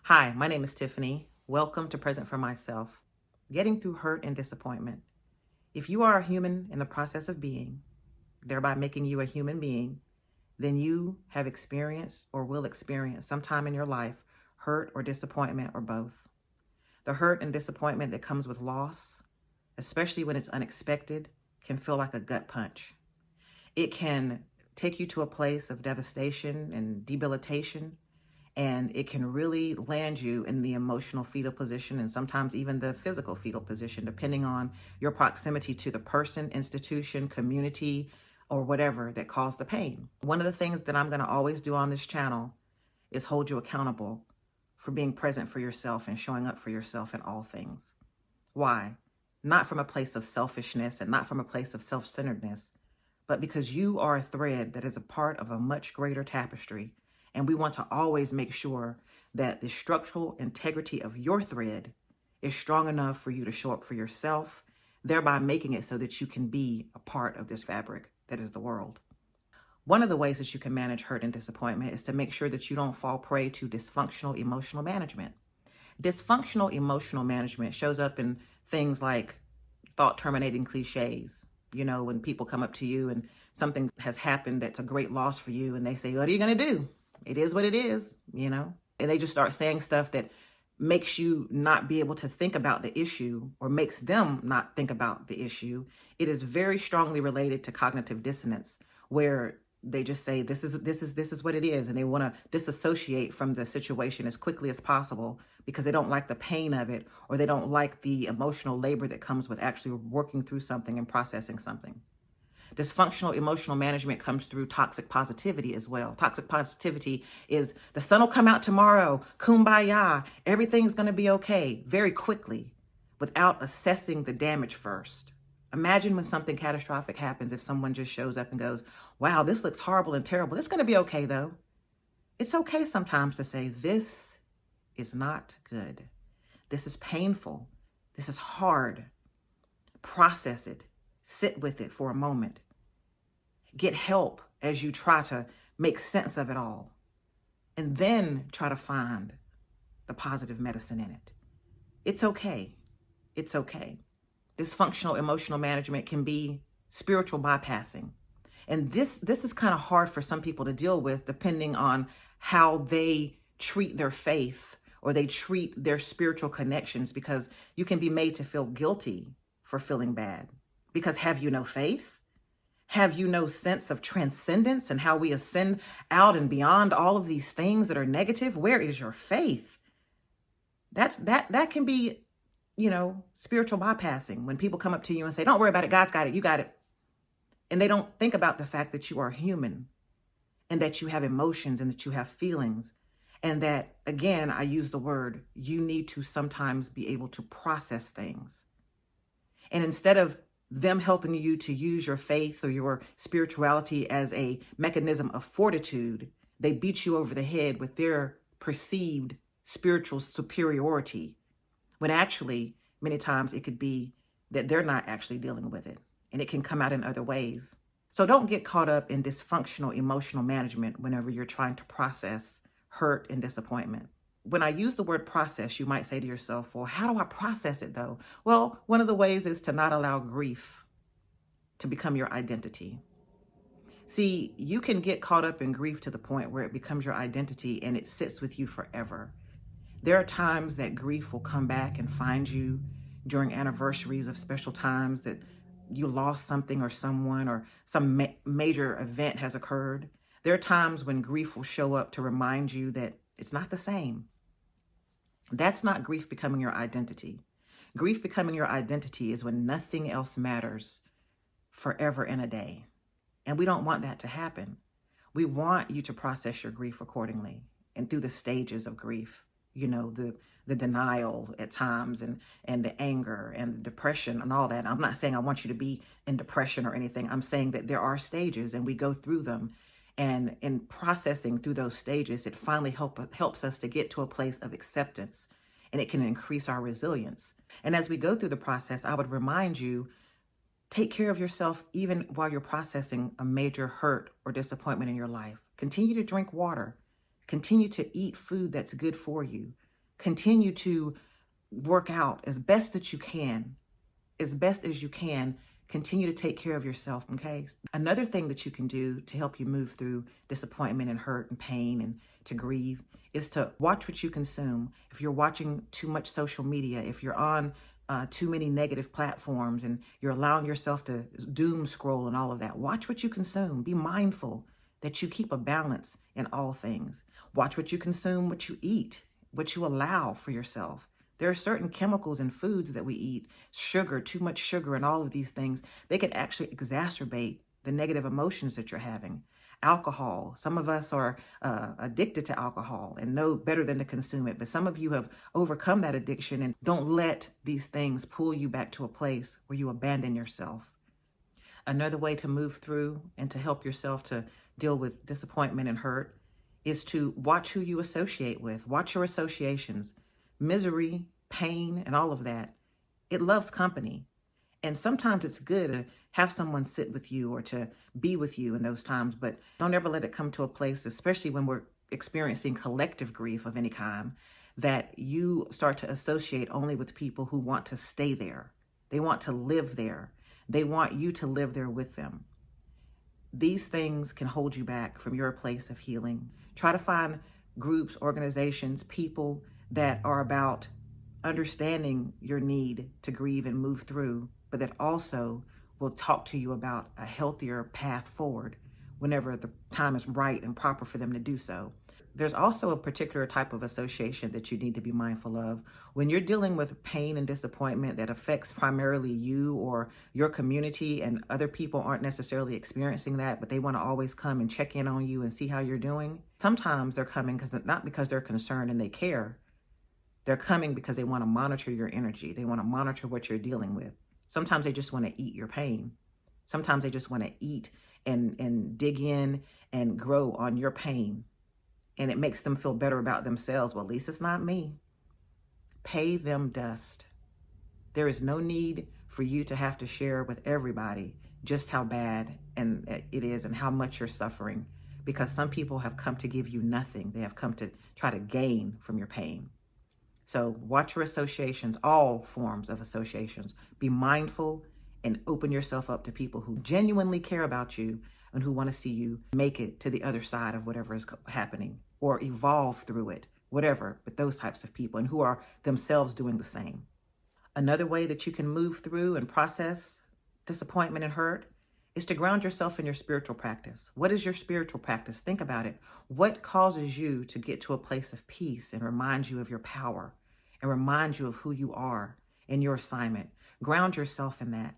Hi, my name is Tiffany. Welcome to Present for Myself, Getting Through Hurt and Disappointment. If you are a human in the process of being, thereby making you a human being, then you have experienced or will experience sometime in your life hurt or disappointment or both. The hurt and disappointment that comes with loss, especially when it's unexpected, can feel like a gut punch. It can take you to a place of devastation and debilitation, and it can really land you in the emotional fetal position and sometimes even the physical fetal position, depending on your proximity to the person, institution, community, or whatever that caused the pain. One of the things that I'm going to always do on this channel is hold you accountable for being present for yourself and showing up for yourself in all things. Why? Not from a place of selfishness and not from a place of self-centeredness, but because you are a thread that is a part of a much greater tapestry. And we want to always make sure that the structural integrity of your thread is strong enough for you to show up for yourself, thereby making it so that you can be a part of this fabric that is the world. One of the ways that you can manage hurt and disappointment is to make sure that you don't fall prey to dysfunctional emotional management. Dysfunctional emotional management shows up in things like thought terminating cliches. You know, when people come up to you and something has happened that's a great loss for you and they say, what are you going to do? It is what it is, you know, and they just start saying stuff that makes you not be able to think about the issue or makes them not think about the issue. It is very strongly related to cognitive dissonance, where they just say, this is what it is. And they want to disassociate from the situation as quickly as possible because they don't like the pain of it, or they don't like the emotional labor that comes with actually working through something and processing something. Dysfunctional emotional management comes through toxic positivity as well. Toxic positivity is the sun will come out tomorrow, kumbaya, everything's going to be okay, very quickly, without assessing the damage first. Imagine when something catastrophic happens, if someone just shows up and goes, wow, this looks horrible and terrible. It's going to be okay though. It's okay sometimes to say, this is not good. This is painful. This is hard. Process it. Sit with it for a moment. Get help as you try to make sense of it all. And then try to find the positive medicine in it. It's okay. It's okay. Dysfunctional emotional management can be spiritual bypassing. And this is kind of hard for some people to deal with, depending on how they treat their faith or they treat their spiritual connections, because you can be made to feel guilty for feeling bad. Because have you no faith? Have you no sense of transcendence and how we ascend out and beyond all of these things that are negative? Where is your faith? That can be, spiritual bypassing. When people come up to you and say, don't worry about it, God's got it, you got it. And they don't think about the fact that you are human and that you have emotions and that you have feelings. And that, again, I use the word, you need to sometimes be able to process things. And instead of them helping you to use your faith or your spirituality as a mechanism of fortitude, they beat you over the head with their perceived spiritual superiority, when actually, many times it could be that they're not actually dealing with it, and it can come out in other ways. So don't get caught up in dysfunctional emotional management whenever you're trying to process hurt and disappointment. When I use the word process, you might say to yourself, well, how do I process it though? Well, one of the ways is to not allow grief to become your identity. See, you can get caught up in grief to the point where it becomes your identity and it sits with you forever. There are times that grief will come back and find you during anniversaries of special times that you lost something or someone, or some major event has occurred. There are times when grief will show up to remind you that it's not the same. That's not grief becoming your identity. Grief becoming your identity is when nothing else matters forever and a day. And we don't want that to happen. We want you to process your grief accordingly and through the stages of grief, the denial at times and the anger and the depression and all that. I'm not saying I want you to be in depression or anything. I'm saying that there are stages and we go through them. And in processing through those stages, it finally helps us to get to a place of acceptance, and it can increase our resilience. And as we go through the process, I would remind you, take care of yourself even while you're processing a major hurt or disappointment in your life. Continue to drink water. Continue to eat food that's good for you. Continue to work out as best that you can, as best as you can. Continue to take care of yourself, okay? Another thing that you can do to help you move through disappointment and hurt and pain and to grieve is to watch what you consume. If you're watching too much social media, if you're on too many negative platforms and you're allowing yourself to doom scroll and all of that, watch what you consume. Be mindful that you keep a balance in all things. Watch what you consume, what you eat, what you allow for yourself. There are certain chemicals in foods that we eat, sugar, too much sugar, and all of these things. They can actually exacerbate the negative emotions that you're having. Alcohol. Some of us are addicted to alcohol and know better than to consume it. But some of you have overcome that addiction and don't let these things pull you back to a place where you abandon yourself. Another way to move through and to help yourself to deal with disappointment and hurt is to watch who you associate with. Watch your associations. Misery, pain, and all of that. It loves company. And sometimes it's good to have someone sit with you or to be with you in those times, but don't ever let it come to a place, especially when we're experiencing collective grief of any kind, that you start to associate only with people who want to stay there. They want to live there. They want you to live there with them. These things can hold you back from your place of healing. Try to find groups, organizations, people that are about understanding your need to grieve and move through, but that also will talk to you about a healthier path forward whenever the time is right and proper for them to do so. There's also a particular type of association that you need to be mindful of. When you're dealing with pain and disappointment that affects primarily you or your community, and other people aren't necessarily experiencing that, but they want to always come and check in on you and see how you're doing. Sometimes they're coming not because they're concerned and they care. They're coming because they want to monitor your energy. They want to monitor what you're dealing with. Sometimes they just want to eat your pain. Sometimes they just want to eat and dig in and grow on your pain. And it makes them feel better about themselves. Well, at least it's not me. Pay them dust. There is no need for you to have to share with everybody just how bad it is and how much you're suffering, because some people have come to give you nothing. They have come to try to gain from your pain. So watch your associations, all forms of associations. Be mindful and open yourself up to people who genuinely care about you and who want to see you make it to the other side of whatever is happening or evolve through it, whatever, but those types of people, and who are themselves doing the same. Another way that you can move through and process disappointment and hurt is to ground yourself in your spiritual practice. What is your spiritual practice? Think about it. What causes you to get to a place of peace and reminds you of your power and reminds you of who you are and your assignment? Ground yourself in that.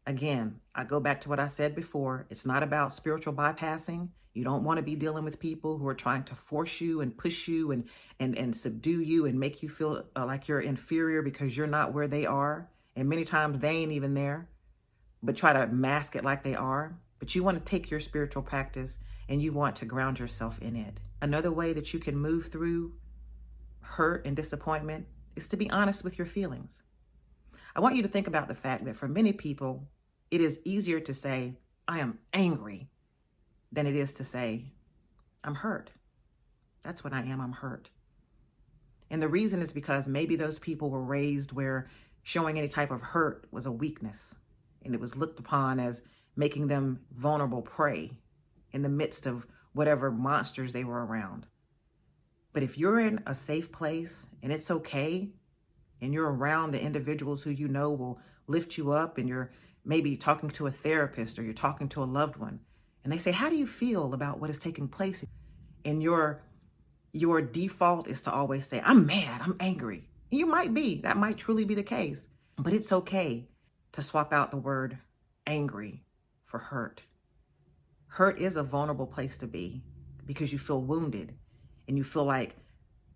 Again, I go back to what I said before. It's not about spiritual bypassing. You don't want to be dealing with people who are trying to force you and push you and subdue you and make you feel like you're inferior because you're not where they are. And many times they ain't even there, but try to mask it like they are. But you want to take your spiritual practice and you want to ground yourself in it. Another way that you can move through hurt and disappointment is to be honest with your feelings. I want you to think about the fact that for many people, it is easier to say, I am angry, than it is to say, I'm hurt. That's what I am, I'm hurt. And the reason is because maybe those people were raised where showing any type of hurt was a weakness, and it was looked upon as making them vulnerable prey in the midst of whatever monsters they were around. But if you're in a safe place and it's okay, and you're around the individuals who you know will lift you up, and you're maybe talking to a therapist or you're talking to a loved one, and they say, how do you feel about what is taking place? And your default is to always say, I'm mad, I'm angry. And you might be, that might truly be the case, but it's okay to swap out the word angry for hurt. Hurt is a vulnerable place to be because you feel wounded and you feel like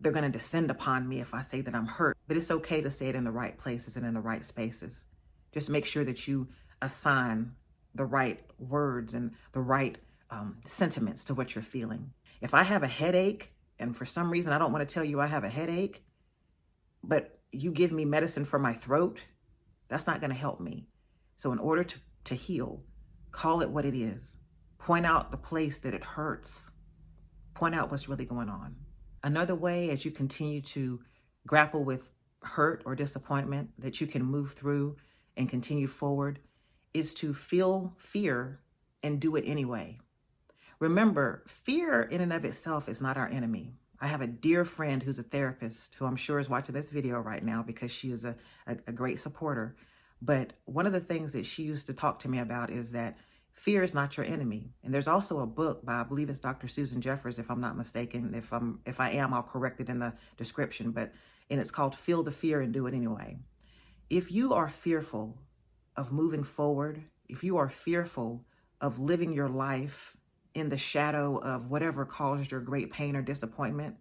they're going to descend upon me if I say that I'm hurt. But it's okay to say it in the right places and in the right spaces. Just make sure that you assign the right words and the right sentiments to what you're feeling. If I have a headache, and for some reason I don't want to tell you I have a headache, but you give me medicine for my throat, that's not going to help me. So in order to heal, call it what it is. Point out the place that it hurts. Point out what's really going on. Another way, as you continue to grapple with hurt or disappointment, that you can move through and continue forward, is to feel fear and do it anyway. Remember, fear in and of itself is not our enemy. I have a dear friend who's a therapist who I'm sure is watching this video right now because she is a great supporter. But one of the things that she used to talk to me about is that fear is not your enemy. And there's also a book by, I believe it's Dr. Susan Jeffers, if I'm not mistaken. If I am, I'll correct it in the description. And it's called Feel the Fear and Do It Anyway. If you are fearful of moving forward, if you are fearful of living your life in the shadow of whatever caused your great pain or disappointment,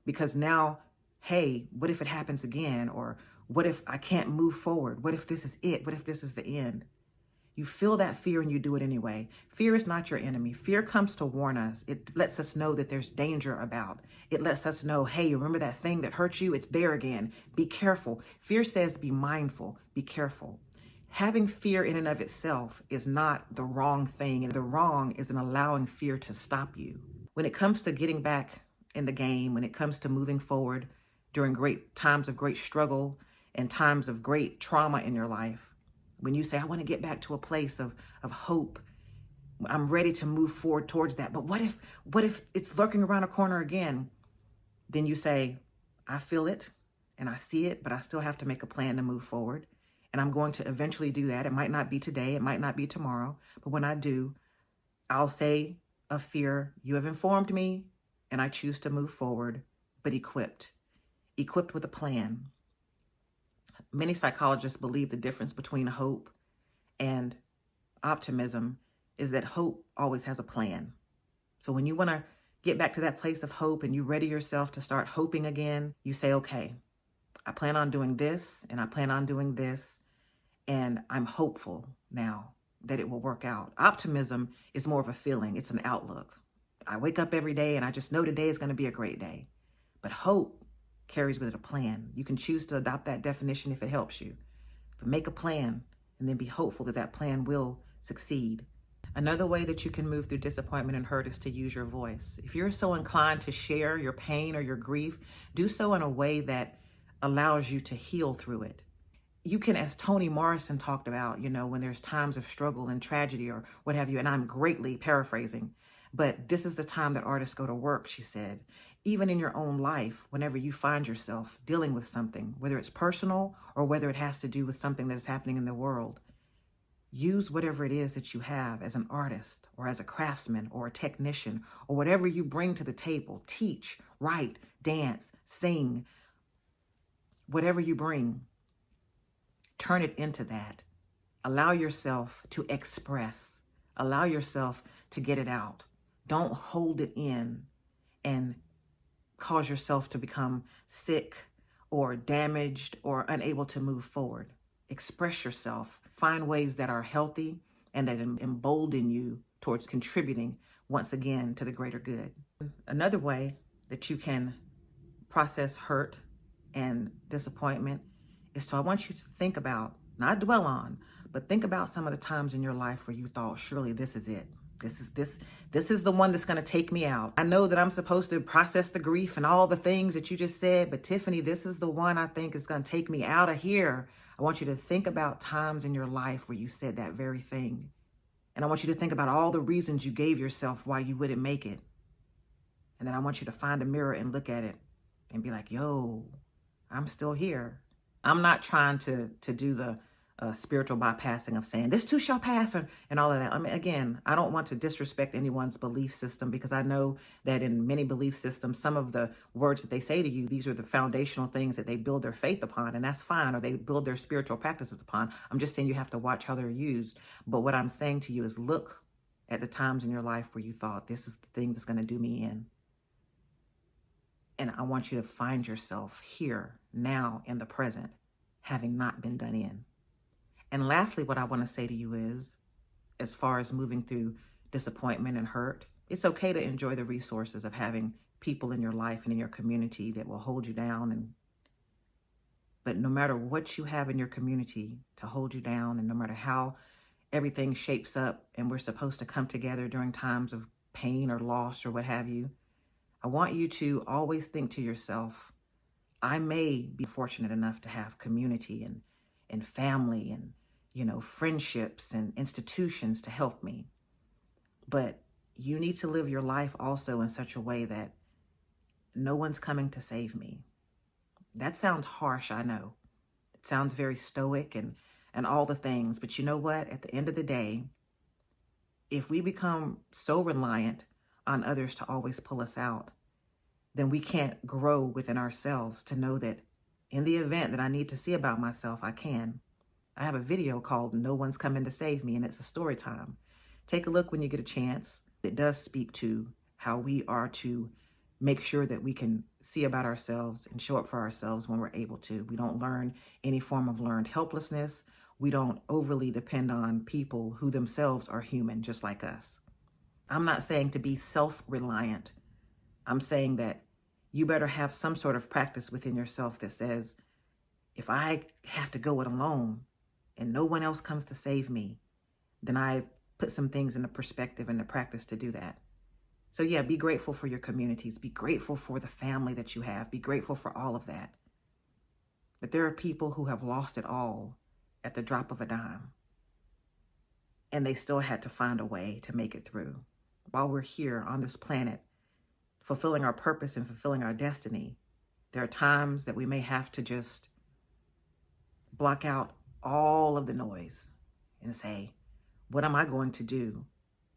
because now, hey, what if it happens again? Or what if I can't move forward? What if this is it? What if this is the end? You feel that fear and you do it anyway. Fear is not your enemy. Fear comes to warn us. It lets us know that there's danger about. It lets us know, hey, remember that thing that hurt you? It's there again. Be careful. Fear says be mindful, be careful. Having fear in and of itself is not the wrong thing. And the wrong is in allowing fear to stop you. When it comes to getting back in the game, when it comes to moving forward during great times of great struggle and times of great trauma in your life, when you say, I want to get back to a place of hope, I'm ready to move forward towards that. But what if it's lurking around a corner again? Then you say, I feel it and I see it, but I still have to make a plan to move forward. And I'm going to eventually do that. It might not be today. It might not be tomorrow. But when I do, I'll say of fear, you have informed me and I choose to move forward, but equipped with a plan. Many psychologists believe the difference between hope and optimism is that hope always has a plan. So when you want to get back to that place of hope and you ready yourself to start hoping again, you say, okay, I plan on doing this and I plan on doing this, and I'm hopeful now that it will work out. Optimism is more of a feeling. It's an outlook. I wake up every day and I just know today is going to be a great day. But hope carries with it a plan. You can choose to adopt that definition if it helps you. But make a plan and then be hopeful that that plan will succeed. Another way that you can move through disappointment and hurt is to use your voice. If you're so inclined to share your pain or your grief, do so in a way that allows you to heal through it. You can, as Toni Morrison talked about, when there's times of struggle and tragedy or what have you, and I'm greatly paraphrasing, but this is the time that artists go to work, she said. Even in your own life, whenever you find yourself dealing with something, whether it's personal or whether it has to do with something that is happening in the world, use whatever it is that you have as an artist or as a craftsman or a technician or whatever you bring to the table. Teach, write, dance, sing, whatever you bring. Turn it into that. Allow yourself to express. Allow yourself to get it out. Don't hold it in and cause yourself to become sick or damaged or unable to move forward. Express yourself. Find ways that are healthy and that embolden you towards contributing once again to the greater good. Another way that you can process hurt and disappointment is I want you to think about, not dwell on, but think about some of the times in your life where you thought, surely this is it. This is the one that's going to take me out. I know that I'm supposed to process the grief and all the things that you just said, but Tiffany, this is the one I think is going to take me out of here. I want you to think about times in your life where you said that very thing. And I want you to think about all the reasons you gave yourself why you wouldn't make it. And then I want you to find a mirror and look at it and be like, yo, I'm still here. I'm not trying to do the spiritual bypassing of saying this too shall pass and all of that. I mean, again, I don't want to disrespect anyone's belief system because I know that in many belief systems, some of the words that they say to you, these are the foundational things that they build their faith upon, and that's fine, or they build their spiritual practices upon. I'm just saying you have to watch how they're used. But what I'm saying to you is look at the times in your life where you thought this is the thing that's going to do me in. And I want you to find yourself here, now, in the present, having not been done in. And lastly, what I want to say to you is, as far as moving through disappointment and hurt, it's okay to enjoy the resources of having people in your life and in your community that will hold you down. But no matter what you have in your community to hold you down, and no matter how everything shapes up and we're supposed to come together during times of pain or loss or what have you, I want you to always think to yourself, I may be fortunate enough to have community and family and, friendships and institutions to help me. But you need to live your life also in such a way that no one's coming to save me. That sounds harsh, I know. It sounds very stoic and all the things. But you know what? At the end of the day, if we become so reliant on others to always pull us out, then we can't grow within ourselves to know that in the event that I need to see about myself, I can. I have a video called No One's Coming to Save Me, and it's a story time. Take a look when you get a chance. It does speak to how we are to make sure that we can see about ourselves and show up for ourselves when we're able to. We don't learn any form of learned helplessness. We don't overly depend on people who themselves are human just like us. I'm not saying to be self-reliant. I'm saying that you better have some sort of practice within yourself that says, if I have to go it alone and no one else comes to save me, then I put some things into perspective and the practice to do that. So yeah, be grateful for your communities. Be grateful for the family that you have. Be grateful for all of that. But there are people who have lost it all at the drop of a dime. And they still had to find a way to make it through. While we're here on this planet, fulfilling our purpose and fulfilling our destiny, there are times that we may have to just block out all of the noise and say, what am I going to do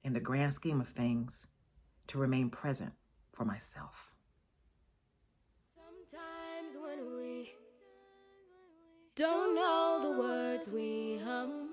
in the grand scheme of things to remain present for myself? Sometimes when we don't know the words we hum,